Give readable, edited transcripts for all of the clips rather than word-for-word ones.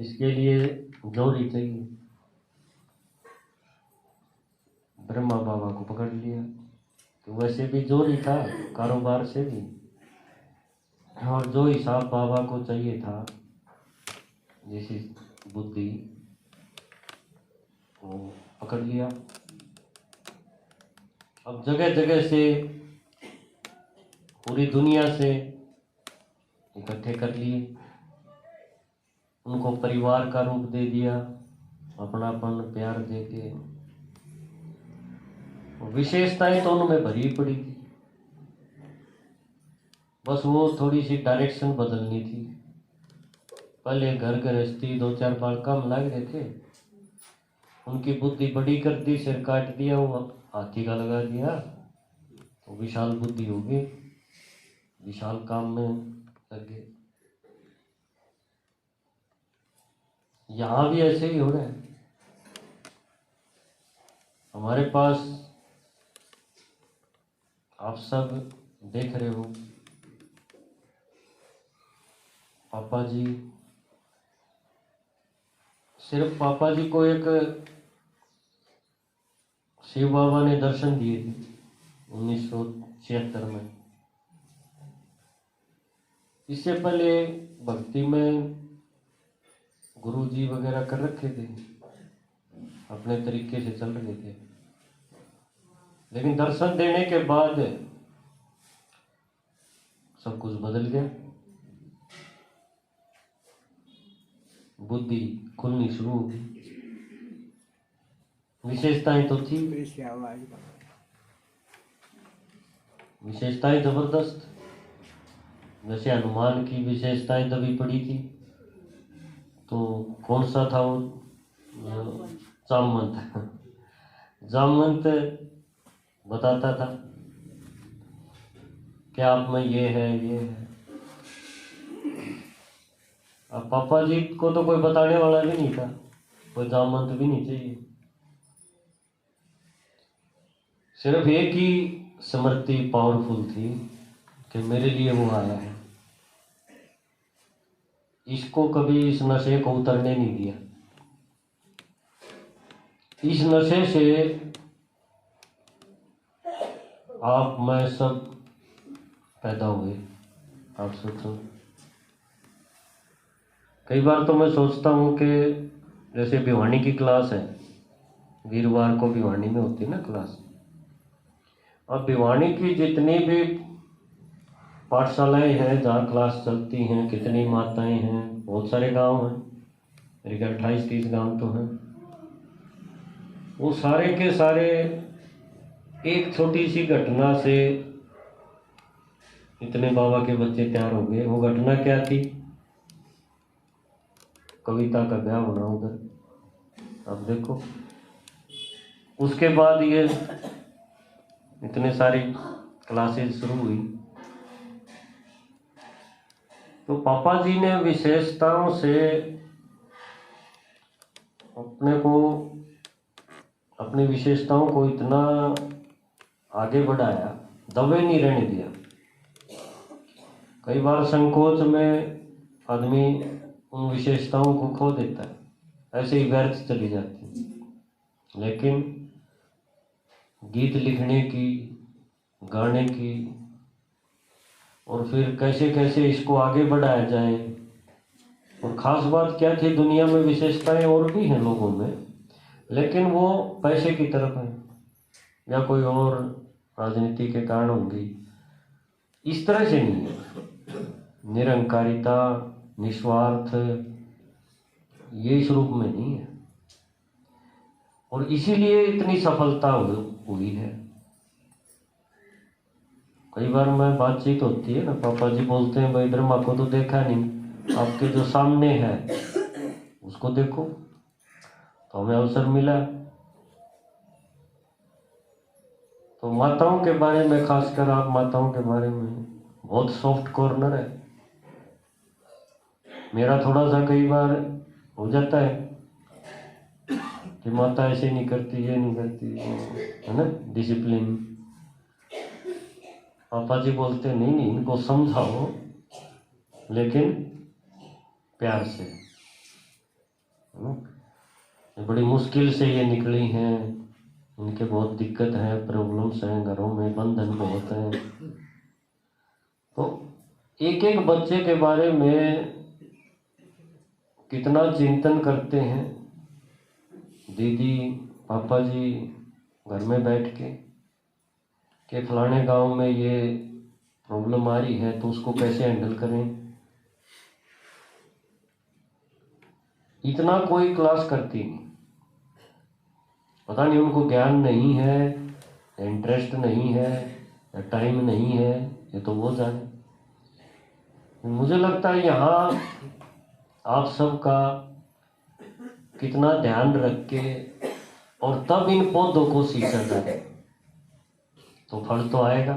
इसके लिए जोरी चाहिए। ब्रह्मा बाबा को पकड़ लिया, तो वैसे भी जोरी था कारोबार से भी, और जो हिसाब बाबा को चाहिए था जैसी बुद्धि, वो पकड़ लिया। अब जगह जगह से पूरी दुनिया से इकट्ठे कर लिए, उनको परिवार का रूप दे दिया, अपनापन प्यार दे के। विशेषताएं तो उनमें भरी पड़ी थी, बस वो थोड़ी सी डायरेक्शन बदलनी थी। पहले घर गृहस्थी 2-4 बार कम लग रहे थे, उनकी बुद्धि बड़ी कर दी, सिर काट दिया, वो हाथी का लगा दिया, तो विशाल बुद्धि होगी, विशाल काम में लगे। यहाँ भी ऐसे ही हो रहा है। हमारे पास आप सब देख रहे हो, पापा जी, सिर्फ पापा जी को एक शिव बाबा ने दर्शन दिए थे 1976 में। इससे पहले भक्ति में गुरु जी वगैरह कर रखे थे, अपने तरीके से चल रहे थे, लेकिन दर्शन देने के बाद सब कुछ बदल गया, बुद्धि खुलनी शुरू हो गई। विशेषताएं तो थी, विशेषताएं जबरदस्त, जैसे हनुमान की विशेषताएं दबी पड़ी थी, तो कौन सा था वो, जामवंत। जामवंत बताता था कि आप में ये है, ये है। अब पापा जी को तो कोई बताने वाला भी नहीं था, कोई जामवंत भी नहीं चाहिए, सिर्फ एक ही स्मृति पावरफुल थी कि मेरे लिए वो आया है। इसको कभी इस नशे को उतरने नहीं दिया। इस नशे से आप मैं सब पैदा हुए। आप सोचो, कई बार तो मैं सोचता हूँ कि जैसे भिवानी की क्लास है, वीरवार को भिवानी में होती है ना क्लास, और भिवानी की जितनी भी पाठशालाएं हैं जहाँ क्लास चलती हैं, कितनी माताएं हैं, बहुत सारे गांव हैं, मेरे ख्याल 28-30 गांव तो हैं, वो सारे के सारे एक छोटी सी घटना से इतने बाबा के बच्चे तैयार हो गए। वो घटना क्या थी? कविता का ब्याह होना उधर। अब देखो, उसके बाद ये इतने सारी क्लासेस शुरू हुई। तो पापा जी ने विशेषताओं से अपने को, अपनी विशेषताओं को इतना आगे बढ़ाया, दबे नहीं रहने दिया। कई बार संकोच में आदमी उन विशेषताओं को खो देता है, ऐसे ही व्यर्थ चली जाती है। लेकिन गीत लिखने की, गाने की, और फिर कैसे कैसे इसको आगे बढ़ाया जाए। और ख़ास बात क्या थी, दुनिया में विशेषताएं और भी हैं लोगों में, लेकिन वो पैसे की तरफ है या कोई और राजनीति के कारण होंगी। इस तरह से नहीं है। निरंकारिता, निस्वार्थ, ये इस रूप में नहीं है, और इसीलिए इतनी सफलता हुई है। कई बार मैं बातचीत होती है ना, पापा जी बोलते हैं, भाई ब्रह्मा को तो देखा नहीं, आपके जो सामने है उसको देखो। तो हमें अवसर मिला, तो माताओं के बारे में, खासकर आप माताओं के बारे में बहुत सॉफ्ट कॉर्नर है। मेरा थोड़ा सा कई बार हो जाता है कि माता ऐसे नहीं करती, ये नहीं करती, है ना, डिसिप्लिन। पापा जी बोलते नहीं नहीं, इनको समझाओ, लेकिन प्यार से। है ना। ये बड़ी मुश्किल से ये निकली हैं, इनके बहुत दिक्कत है, प्रॉब्लम्स हैं, घरों में बंधन बहुत हैं। तो एक एक बच्चे के बारे में कितना चिंतन करते हैं दीदी पापा जी घर में बैठ के फलाने गांव में ये प्रॉब्लम आ रही है तो उसको कैसे हैंडल करें। इतना कोई क्लास करती नहीं, पता नहीं उनको ज्ञान नहीं है, इंटरेस्ट नहीं है, या टाइम नहीं है, ये तो वो जाने। मुझे लगता है यहाँ आप सबका कितना ध्यान रख के और तब इन पौधों को सींचा जाए तो फल तो आएगा।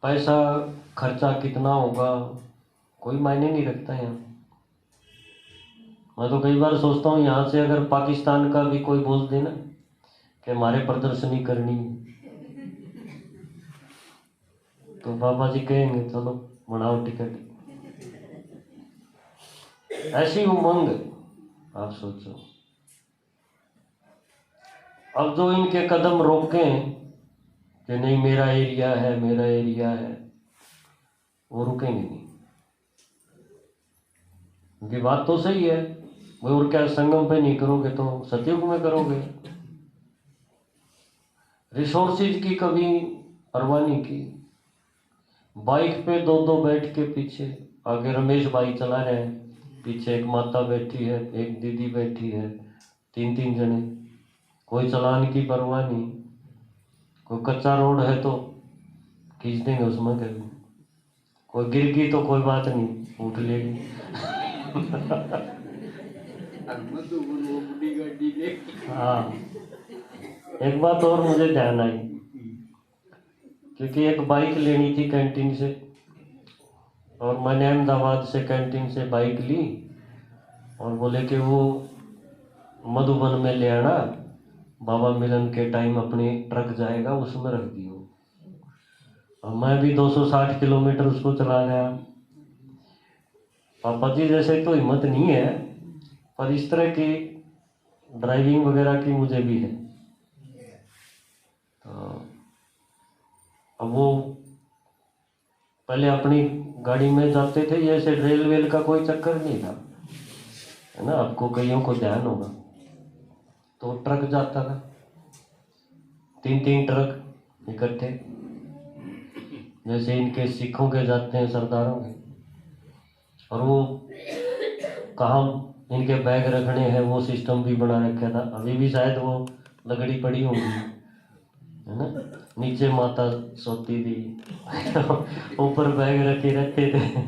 पैसा खर्चा कितना होगा कोई मायने नहीं रखता यहाँ। मैं तो कई बार सोचता हूँ यहाँ से अगर पाकिस्तान का भी कोई बोल दे ना कि हमारे प्रदर्शनी करनी तो बाबा जी कहेंगे चलो बनाओ टिकट। ऐसी उमंग आप सोचो। अब जो इनके कदम रोकें कि नहीं मेरा एरिया है मेरा एरिया है, वो रुकेंगे नहीं। उनकी बात तो सही है, वो और क्या संगम पे नहीं करोगे तो सतयुग में करोगे। रिसोर्सिस की कभी परवाह नहीं की। बाइक पे दो दो बैठ के पीछे, आगे रमेश भाई चला रहे हैं, पीछे एक माता बैठी है, एक दीदी बैठी है, तीन तीन जने, कोई चलान की परवाह नहीं। कोई कच्चा रोड है तो खींच देंगे उसमें कभी, कोई गिर गई तो कोई बात नहीं उठ लेगी। हाँ, एक बात और मुझे ध्यान आई, क्योंकि एक बाइक लेनी थी कैंटीन से और मैंने अहमदाबाद से कैंटीन से बाइक ली और बोले कि वो मधुबन में ले आना, बाबा मिलन के टाइम अपनी ट्रक जाएगा उसमें रख दियो। और मैं भी 260 किलोमीटर उसको चला गया। पापा जी जैसे तो हिम्मत नहीं है, पर इस तरह की ड्राइविंग वगैरह की मुझे भी है। तो अब वो पहले अपनी गाड़ी में जाते थे, जैसे रेल वेल का कोई चक्कर नहीं था, है ना। आपको कईयों को ध्यान होगा, तो ट्रक जाता था, तीन तीन ट्रक इकट्ठे, जैसे इनके सिखों के जाते हैं सरदारों के। और वो कहाँ इनके बैग रखने हैं वो सिस्टम भी बना रखा था। अभी भी शायद वो लगड़ी पड़ी होगी, है ना। नीचे माता सोती थी, ऊपर बैग रखे रहते थे।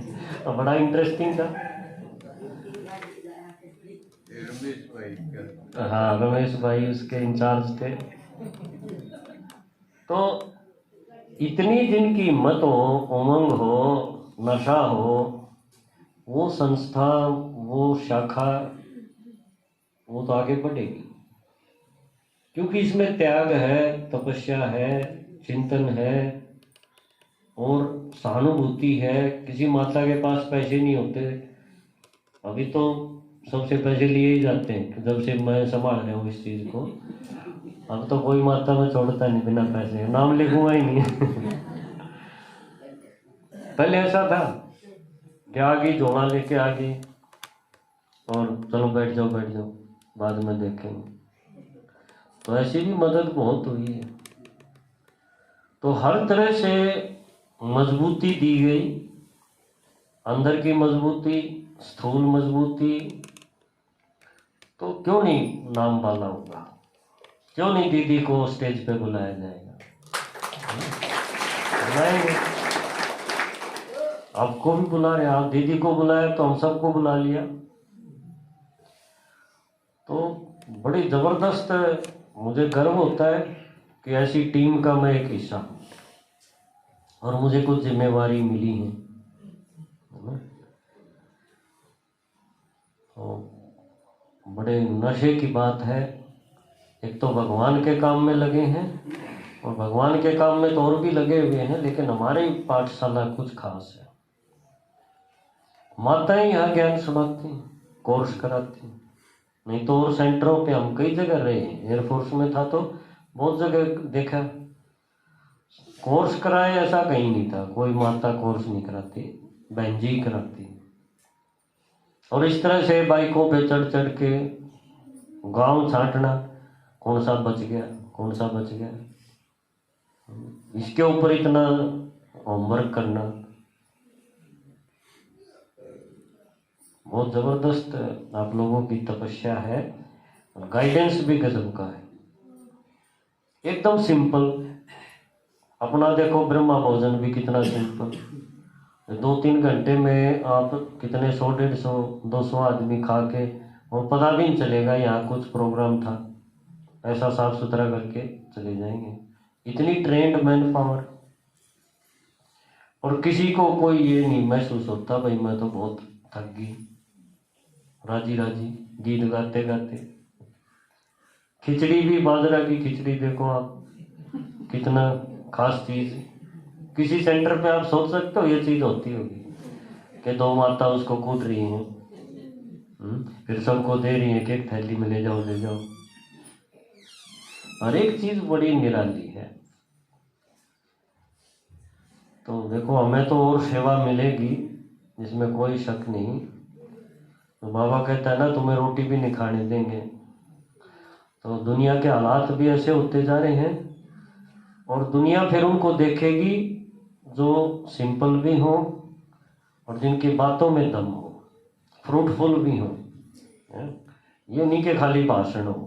तो बड़ा इंटरेस्टिंग था। हाँ, रमेश भाई उसके इंचार्ज थे। तो इतनी जिनकी हिम्मत हो, उमंग हो, नशा हो, वो संस्था वो शाखा वो तो आगे बढ़ेगी, क्योंकि इसमें त्याग है, तपस्या है, चिंतन है और सहानुभूति है। किसी माता के पास पैसे नहीं होते, अभी तो सबसे पैसे लिए ही जाते हैं जब से मैं संभाल रहा हूँ इस चीज़ को। अब तो कोई माता में छोड़ता नहीं बिना पैसे, नाम लिखूंगा ही नहीं। पहले ऐसा था कि आ गई झोला लेके आ गई और चलो बैठ जाओ बाद में देखेंगे। तो ऐसी भी मदद बहुत हुई है। तो हर तरह से मजबूती दी गई, अंदर की मजबूती, स्थूल मजबूती। तो क्यों नहीं नाम वाला होगा, क्यों नहीं दीदी को स्टेज पे बुलाया जाएगा। बुलाएंगे, आपको भी बुला रहे हैं, आप दीदी को बुलाया तो हम सबको बुला लिया। तो बड़ी जबरदस्त मुझे गर्व होता है कि ऐसी टीम का मैं एक हिस्सा हूँ और मुझे कुछ जिम्मेवारी मिली है ना। तो बड़े नशे की बात है, एक तो भगवान के काम में लगे हैं और भगवान के काम में तो और भी लगे हुए हैं, लेकिन हमारी पाठशाला कुछ खास है। माताएं यहाँ ज्ञान सुनाती हैं, कोर्स कराती हैं। नहीं तो और सेंटरों पे हम कई जगह रहे हैं, एयरफोर्स में था तो बहुत जगह देखा, कोर्स कराए ऐसा कहीं नहीं था, कोई माता कोर्स नहीं कराती, बहन जी कराती। और इस तरह से बाइकों पे चढ़ चढ़ के गांव छांटना, कौन सा बच गया कौन सा बच गया, इसके ऊपर इतना होमवर्क करना बहुत जबरदस्त आप लोगों की तपस्या है। गाइडेंस भी गजब का है, एकदम सिंपल। अपना देखो ब्रह्मा भोजन भी कितना सिंपल, 2-3 घंटे में आप कितने 100, 150, 200 आदमी खा के, और पता भी नहीं चलेगा यहाँ कुछ प्रोग्राम था, ऐसा साफ सुथरा करके चले जाएंगे। इतनी ट्रेंड मैन पावर, और किसी को कोई ये नहीं महसूस होता भाई मैं तो बहुत थक गई, राजी राजी गीत गाते गाते। खिचड़ी भी, बाजरा की खिचड़ी देखो आप, कितना खास चीज। किसी सेंटर पे आप सोच सकते हो ये चीज होती होगी कि 2 माता उसको कूट रही हैं, फिर सबको दे रही है कि एक थैली में ले जाओ ले जाओ। हर एक चीज बड़ी निराली है। तो देखो हमें तो और सेवा मिलेगी, इसमें कोई शक नहीं। तो बाबा कहता है ना तुम्हें रोटी भी नहीं खाने देंगे। तो दुनिया के हालात भी ऐसे होते जा रहे हैं, और दुनिया फिर उनको देखेगी जो सिंपल भी हो और जिनकी बातों में दम हो, फ्रूटफुल भी हो, ये नहीं कि खाली भाषण हो।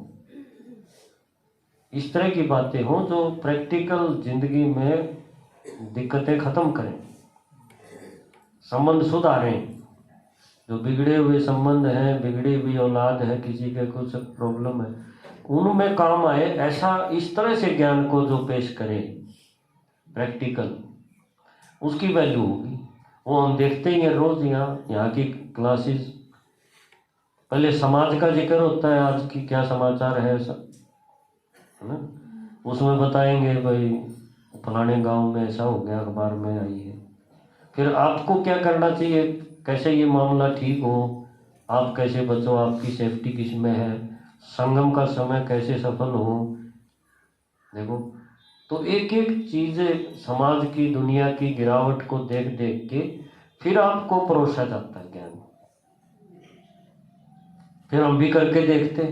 इस तरह की बातें हो जो प्रैक्टिकल जिंदगी में दिक्कतें खत्म करें, संबंध सुधारें। जो बिगड़े हुए संबंध हैं, बिगड़ी हुई औलाद है, किसी के कुछ प्रॉब्लम है, उनमें काम आए, ऐसा इस तरह से ज्ञान को जो पेश करे प्रैक्टिकल, उसकी वैल्यू होगी। वो हम देखते ही हैं रोज यहाँ की क्लासेस, पहले समाज का जिक्र होता है, आज की क्या समाचार है ऐसा, है ना, उसमें बताएंगे भाई फलाने गांव में ऐसा हो गया, अखबार में आई है। फिर आपको क्या करना चाहिए, कैसे ये मामला ठीक हो, आप कैसे बचो, आपकी सेफ्टी किस में है, संगम का समय कैसे सफल हो। देखो तो एक एक चीज समाज की, दुनिया की गिरावट को देख देख के फिर आपको परोसा जाता है ज्ञान। फिर हम भी करके देखते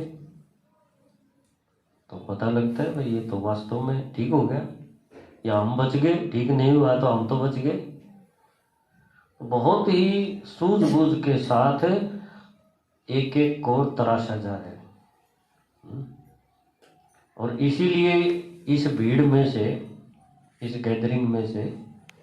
तो पता लगता है भाई ये तो वास्तव में ठीक हो गया, या हम बच गए, ठीक नहीं हुआ तो हम तो बच गए। बहुत ही सूझबूझ के साथ एक एक को तराशा जा रहा है। और इसीलिए इस भीड़ में से, इस गैदरिंग में से